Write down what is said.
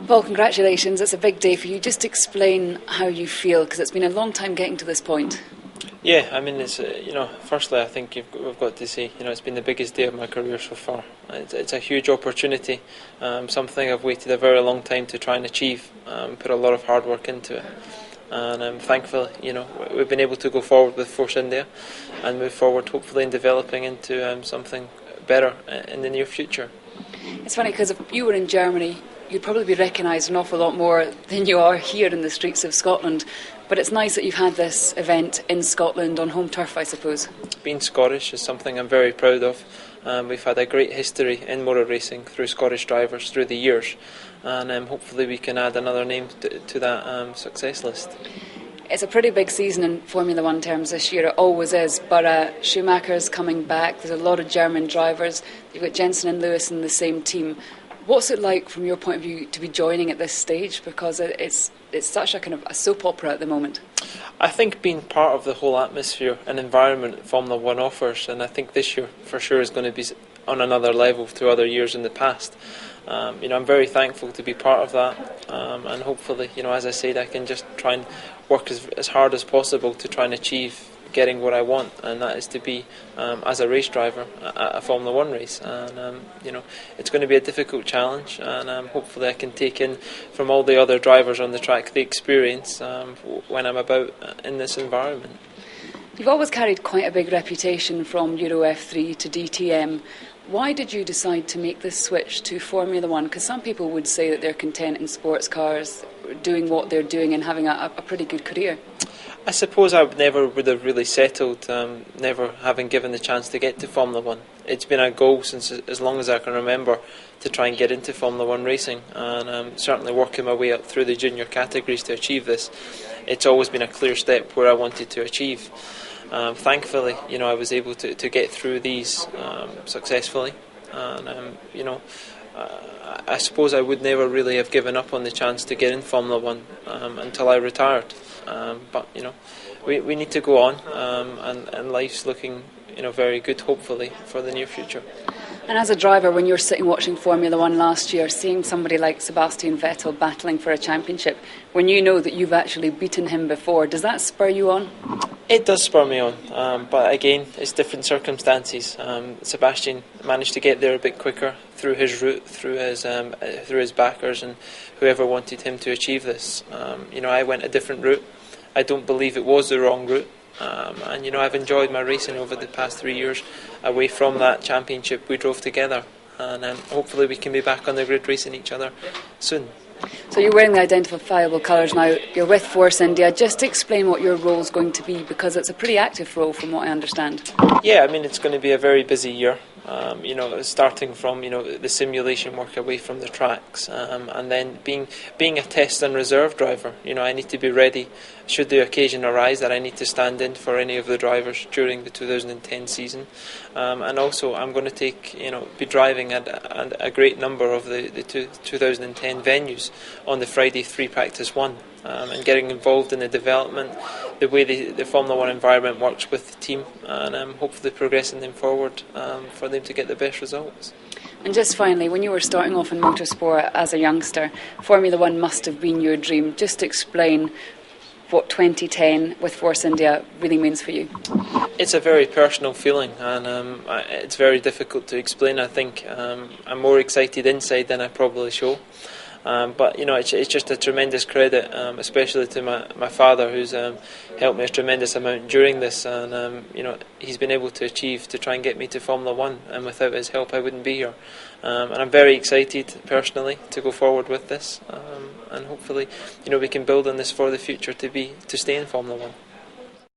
Paul, congratulations. It's a big day for you. Just explain how you feel, because it's been a long time getting to this point. Yeah, I mean, it's firstly, I think we've got to say, it's been the biggest day of my career so far. It's a huge opportunity, something I've waited a very long time to try and achieve, put a lot of hard work into it. And thankfully, we've been able to go forward with Force India and move forward, hopefully, in developing into something better in the near future. It's funny, because if you were in Germany, you'd probably be recognised an awful lot more than you are here in the streets of Scotland. But it's nice that you've had this event in Scotland on home turf, I suppose. Being Scottish is something I'm very proud of. We've had a great history in motor racing through Scottish drivers through the years, and hopefully we can add another name to that success list. It's a pretty big season in Formula One terms this year, it always is, but Schumacher's coming back, there's a lot of German drivers, you've got Jensen and Lewis in the same team. What's it like from your point of view to be joining at this stage, because it's such a kind of a soap opera at the moment? I think being part of the whole atmosphere and environment Formula One offers, and I think this year for sure is going to be on another level to other years in the past. I'm very thankful to be part of that, and hopefully, as I said, I can just try and work as hard as possible to try and achieve getting what I want, and that is to be as a race driver at a Formula One race. And it's going to be a difficult challenge, and hopefully I can take in from all the other drivers on the track the experience when I'm about in this environment. You've always carried quite a big reputation from Euro F3 to DTM. Why did you decide to make this switch to Formula One? Because some people would say that they're content in sports cars, doing what they're doing and having a pretty good career. I suppose I never would have really settled, never having given the chance to get to Formula One. It's been a goal since as long as I can remember to try and get into Formula One racing, and I'm certainly working my way up through the junior categories to achieve this. It's always been a clear step where I wanted to achieve. Thankfully, I was able to get through these successfully, and I suppose I would never really have given up on the chance to get in Formula One until I retired. But we need to go on, and life's looking very good, hopefully, for the near future. And as a driver, when you're sitting watching Formula One last year, seeing somebody like Sebastian Vettel battling for a championship, when you know that you've actually beaten him before, does that spur you on? It does spur me on, but again, it's different circumstances. Sebastian managed to get there a bit quicker through his route, through his backers, and whoever wanted him to achieve this. I went a different route. I don't believe it was the wrong route. And I've enjoyed my racing over the past 3 years away from that championship we drove together, and hopefully we can be back on the grid racing each other soon. So you're wearing the identifiable colours now, you're with Force India. Just explain what your role's going to be, because it's a pretty active role from what I understand. Yeah, I mean, it's going to be a very busy year. Starting from the simulation work away from the tracks, and then being a test and reserve driver. I need to be ready should the occasion arise that I need to stand in for any of the drivers during the 2010 season, and also I'm going to be driving at a great number of the 2010 venues on the Friday 3 Practice 1. And getting involved in the development, the way the Formula One environment works with the team, and hopefully progressing them forward for them to get the best results. And just finally, when you were starting off in motorsport as a youngster, Formula One must have been your dream. Just explain what 2010 with Force India really means for you. It's a very personal feeling, and it's very difficult to explain. I think I'm more excited inside than I probably show. But it's just a tremendous credit, especially to my father, who's helped me a tremendous amount during this, and he's been able to achieve to try and get me to Formula One, and without his help I wouldn't be here. And I'm very excited personally to go forward with this, and hopefully we can build on this for the future to stay in Formula One.